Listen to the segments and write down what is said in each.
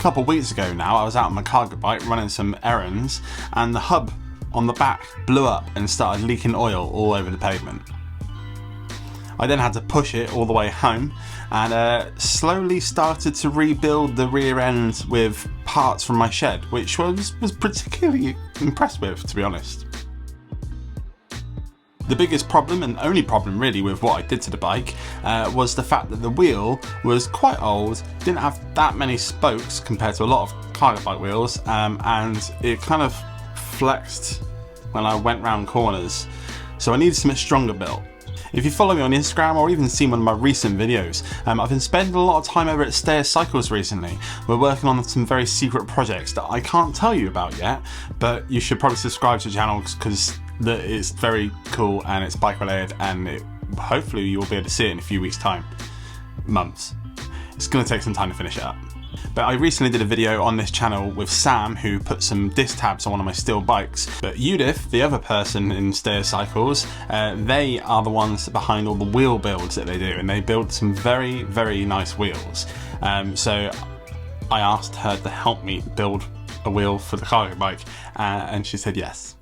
couple of weeks ago now, I was out on my cargo bike running some errands, and the hub on the back blew up and started leaking oil all over the pavement. I then had to push it all the way home and slowly started to rebuild the rear end with parts from my shed, which was particularly impressed with, to be honest. The biggest problem, and only problem really, with what I did to the bike was the fact that the wheel was quite old, didn't have that many spokes compared to a lot of cargo bike wheels, and it kind of flexed when I went round corners. So I needed something stronger built. If you follow me on Instagram or even seen one of my recent videos, I've been spending a lot of time over at Stay Cycles recently. We're working on some very secret projects that I can't tell you about yet, but you should probably subscribe to the channel because it's very cool and it's bike related, and hopefully you'll be able to see it in a few weeks' time. Months. It's going to take some time to finish it up. But I recently did a video on this channel with Sam, who put some disc tabs on one of my steel bikes. But Judith, the other person in Stay Cycles, they are the ones behind all the wheel builds that they do, and they build some very, very nice wheels. So I asked her to help me build a wheel for the cargo bike, and she said yes.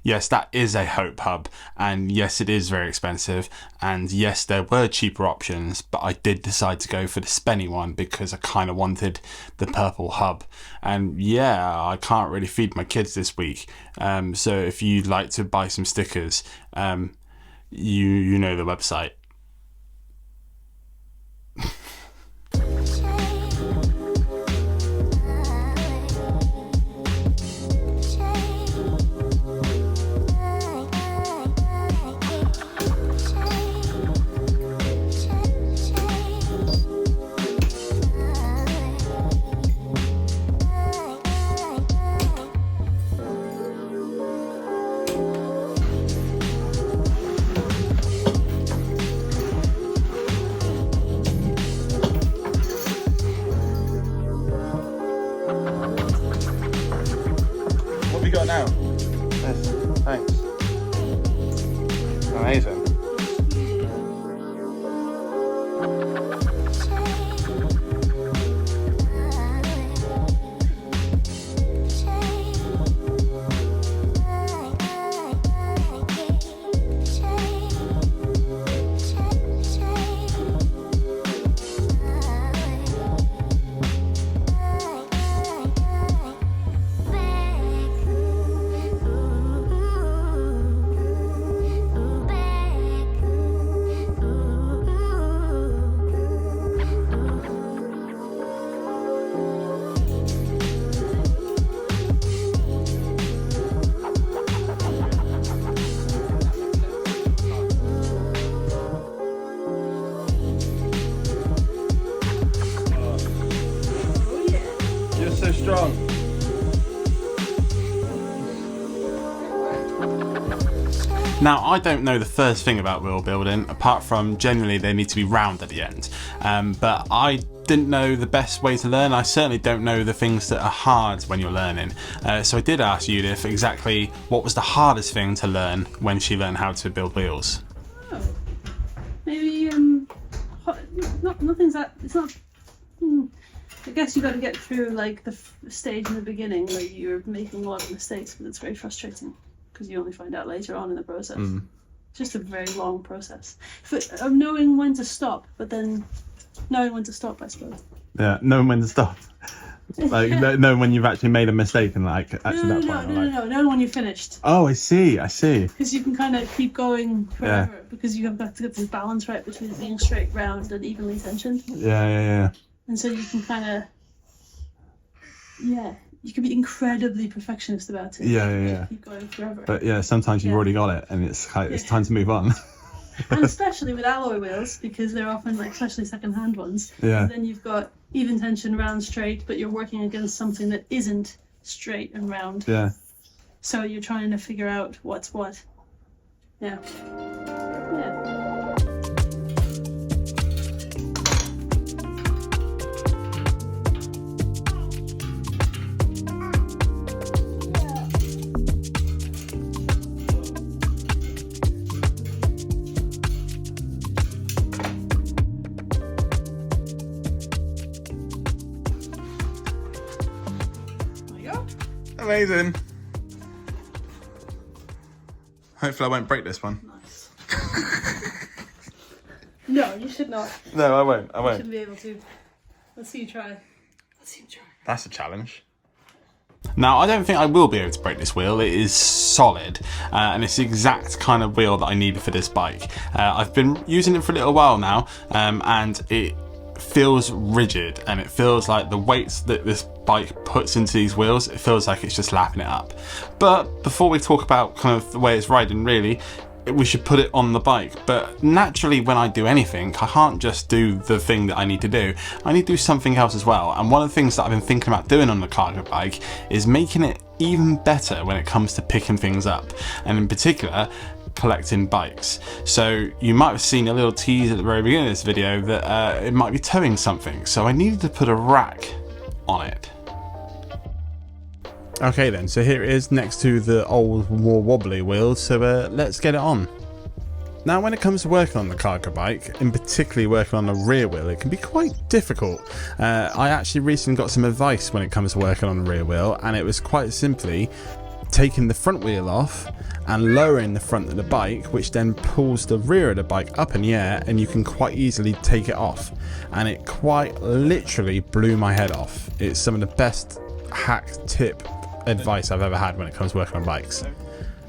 Yes, that is a Hope hub, and yes, it is very expensive, and yes, there were cheaper options, but I did decide to go for the spenny one because I kind of wanted the purple hub. And yeah, I can't really feed my kids this week, so if you'd like to buy some stickers, you know the website. What have we got now? Yes, thanks. Amazing. So strong. Now, I don't know the first thing about wheel building, apart from generally they need to be round at the end. But I didn't know the best way to learn. I certainly don't know the things that are hard when you're learning. So I did ask Judith exactly what was the hardest thing to learn when she learned how to build wheels. Oh, maybe nothing's that. It's not. I guess you got to get through like the stage in the beginning where you're making a lot of mistakes, but it's very frustrating because you only find out later on in the process. It's just a very long process of knowing when to stop, but then knowing when to stop, I suppose. Yeah, knowing when to stop. Like knowing when you've actually made a mistake and like actually that point. No, knowing when you're finished. Oh, I see. Because you can kind of keep going forever because you have got to get the balance right between it being straight, round, and evenly tensioned. Yeah. And so you can kind of, you can be incredibly perfectionist about it. Yeah. Keep going forever. But yeah, sometimes you've already got it and it's time to move on. And especially with alloy wheels, because they're often like, especially second-hand ones. Yeah. And then you've got even tension, round, straight, but you're working against something that isn't straight and round. Yeah. So you're trying to figure out what's what. Yeah. Amazing. Hopefully I won't break this one. Nice. No, you should not. No, I won't. I You won't. shouldn't be able to. Let's see you try. Let's see you try. That's a challenge. Now, I don't think I will be able to break this wheel. It is solid, and it's the exact kind of wheel that I needed for this bike. I've been using it for a little while now, and it feels rigid, and it feels like the weights that this bike puts into these wheels, it feels like it's just lapping it up. But before we talk about kind of the way it's riding, really, we should put it on the bike. But naturally, when I do anything, I can't just do the thing that I need to do. I need to do something else as well. And one of the things that I've been thinking about doing on the cargo bike is making it even better when it comes to picking things up, and in particular, collecting bikes. So you might have seen a little tease at the very beginning of this video that it might be towing something. So I needed to put a rack on it. Okay then, so here it is next to the old more wobbly wheels, so let's get it on. Now when it comes to working on the cargo bike, and particularly working on the rear wheel, it can be quite difficult. I actually recently got some advice when it comes to working on the rear wheel, and it was quite simply taking the front wheel off and lowering the front of the bike, which then pulls the rear of the bike up in the air, and you can quite easily take it off. And it quite literally blew my head off. It's some of the best hack tip advice I've ever had when it comes to working on bikes,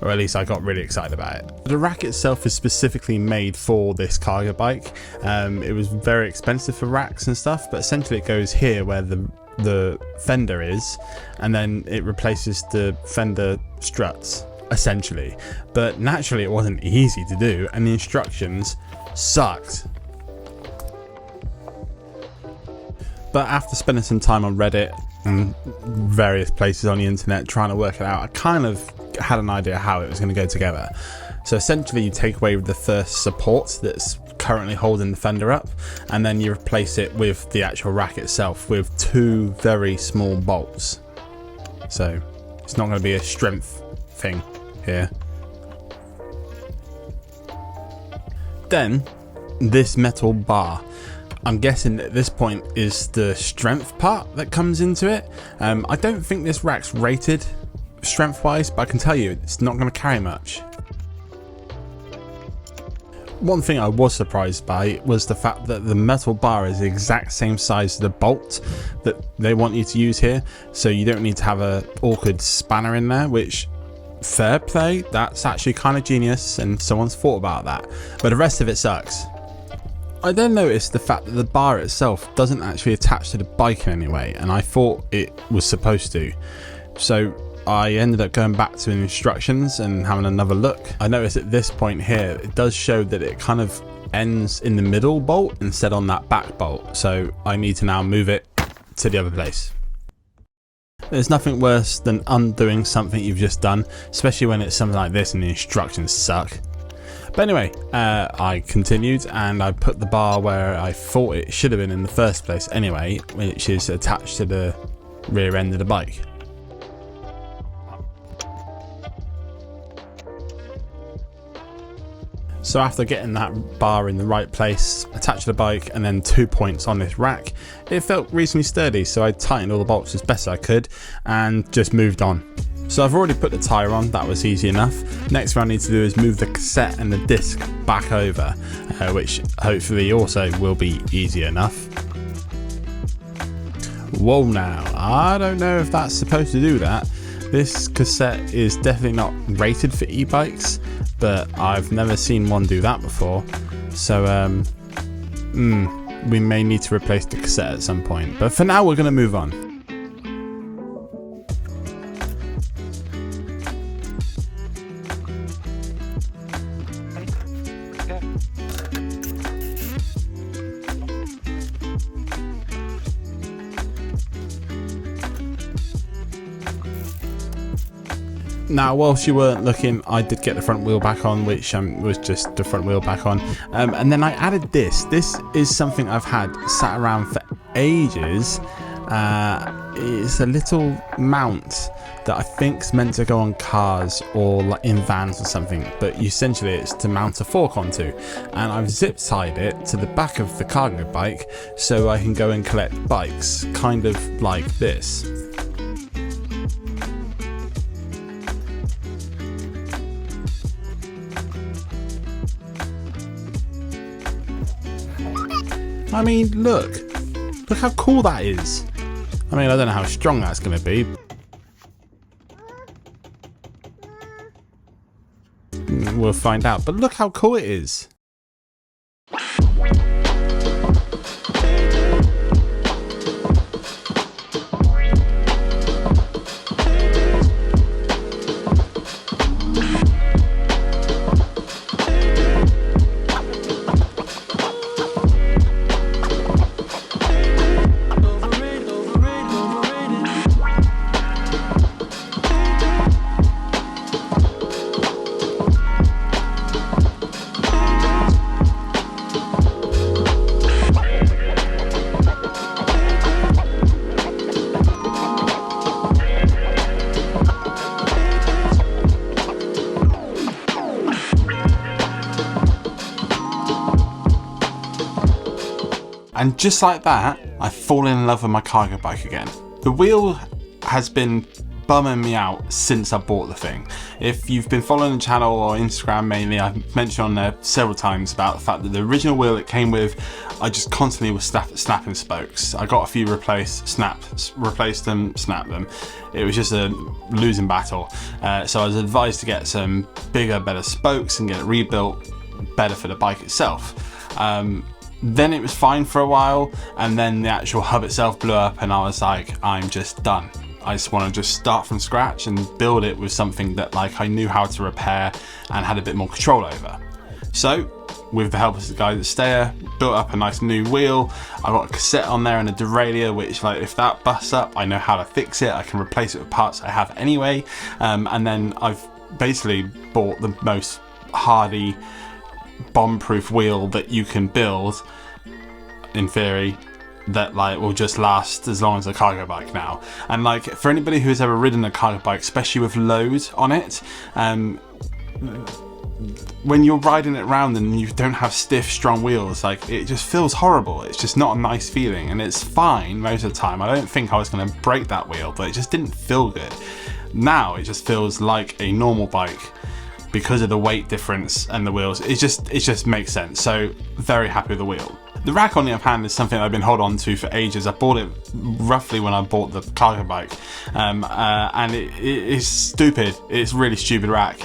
or at least I got really excited about it. The rack itself is specifically made for this cargo bike. It was very expensive for racks and stuff, but essentially it goes here where the fender is, and then it replaces the fender struts essentially. But naturally it wasn't easy to do, and the instructions sucked. But after spending some time on Reddit and various places on the internet trying to work it out, I kind of had an idea how it was going to go together. So essentially you take away the first support that's currently holding the fender up, and then you replace it with the actual rack itself with two very small bolts. So it's not going to be a strength thing here. Then this metal bar, I'm guessing at this point is the strength part that comes into it. I don't think this rack's rated strength wise, but I can tell you it's not going to carry much. One thing I was surprised by was the fact that the metal bar is the exact same size as the bolt that they want you to use here, so you don't need to have a awkward spanner in there, which, fair play, that's actually kind of genius and someone's thought about that, but the rest of it sucks. I then noticed the fact that the bar itself doesn't actually attach to the bike in any way, and I thought it was supposed to. So I ended up going back to the instructions and having another look. I noticed at this point here, it does show that it kind of ends in the middle bolt instead on that back bolt. So I need to now move it to the other place. There's nothing worse than undoing something you've just done, especially when it's something like this and the instructions suck. But anyway, I continued and I put the bar where I thought it should have been in the first place anyway, which is attached to the rear end of the bike. So after getting that bar in the right place, attached to the bike, and then 2 points on this rack, it felt reasonably sturdy, so I tightened all the bolts as best I could and just moved on. So I've already put the tyre on, that was easy enough. Next thing I need to do is move the cassette and the disc back over, which hopefully also will be easy enough. Whoa now, I don't know if that's supposed to do that. This cassette is definitely not rated for e-bikes, but I've never seen one do that before. So we may need to replace the cassette at some point, but for now we're going to move on. Now, whilst you weren't looking, I did get the front wheel back on, which was just the front wheel back on. And then I added this. This is something I've had sat around for ages. It's a little mount that I think is meant to go on cars or like in vans or something, but essentially it's to mount a fork onto. And I've zip tied it to the back of the cargo bike so I can go and collect bikes, kind of like this. I mean, look how cool that is. I mean, I don't know how strong that's going to be. We'll find out, but look how cool it is. And just like that, I've fallen in love with my cargo bike again. The wheel has been bumming me out since I bought the thing. If you've been following the channel or Instagram mainly, I've mentioned on there several times about the fact that the original wheel it came with, I just constantly was snapping spokes. I got a few replaced them, snapped them. It was just a losing battle. So I was advised to get some bigger, better spokes and get it rebuilt better for the bike itself. Then it was fine for a while, and then the actual hub itself blew up, and I was like, I'm just done. I just want to just start from scratch and build it with something that like I knew how to repair and had a bit more control over. So with the help of the guys at Stayer, built up a nice new wheel. I got a cassette on there and a derailleur, which like if that busts up, I know how to fix it. I can replace it with parts I have anyway. And then I've basically bought the most hardy bomb-proof wheel that you can build, in theory, that like will just last as long as a cargo bike now. And like for anybody who's ever ridden a cargo bike, especially with loads on it, when you're riding it around and you don't have stiff, strong wheels, like it just feels horrible. It's just not a nice feeling, and it's fine most of the time. I don't think I was going to break that wheel, but it just didn't feel good. Now it just feels like a normal bike because of the weight difference and the wheels. It just makes sense. So very happy with the wheel. The rack on the other hand is something I've been holding on to for ages. I bought it roughly when I bought the cargo bike, and it is stupid. It's really stupid rack.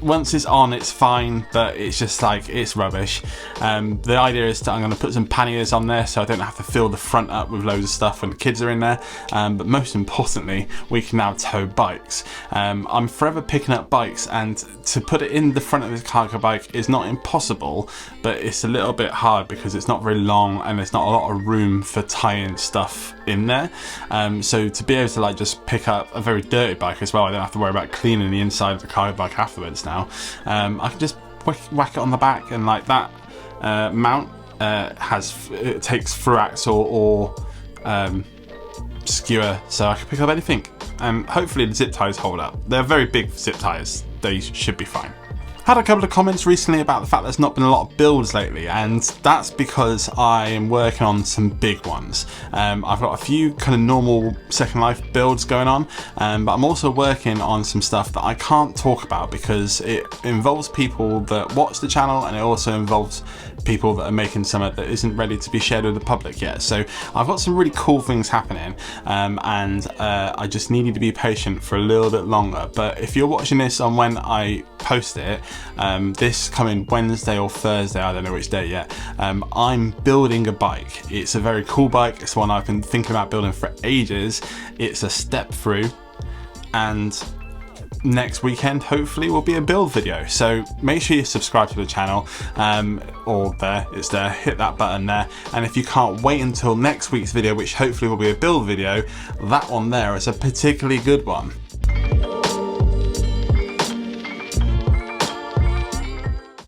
Once it's on, it's fine, but it's just like, it's rubbish. The idea is that I'm going to put some panniers on there so I don't have to fill the front up with loads of stuff when the kids are in there. But most importantly, we can now tow bikes. I'm forever picking up bikes, and to put it in the front of this cargo bike is not impossible, but it's a little bit hard because it's not very long and there's not a lot of room for tying stuff in there. So to be able to like just pick up a very dirty bike as well, I don't have to worry about cleaning the inside of the cargo bike afterwards now. I can just whack it on the back, and like that mount it takes through axle or skewer, so I can pick up anything, and hopefully the zip ties hold up. They're very big zip ties, they should be fine. Had a couple of comments recently about the fact there's not been a lot of builds lately, and that's because I am working on some big ones. I've got a few kind of normal Second Life builds going on, but I'm also working on some stuff that I can't talk about because it involves people that watch the channel, and it also involves people that are making something that isn't ready to be shared with the public yet. So I've got some really cool things happening, and I just need you to be patient for a little bit longer. But if you're watching this on when I post it, this coming Wednesday or Thursday, I don't know which day yet, I'm building a bike. It's a very cool bike. It's one I've been thinking about building for ages. It's a step through, and next weekend hopefully will be a build video. So make sure you subscribe to the channel, or it's there, hit that button there. And if you can't wait until next week's video, which hopefully will be a build video, that one there is a particularly good one.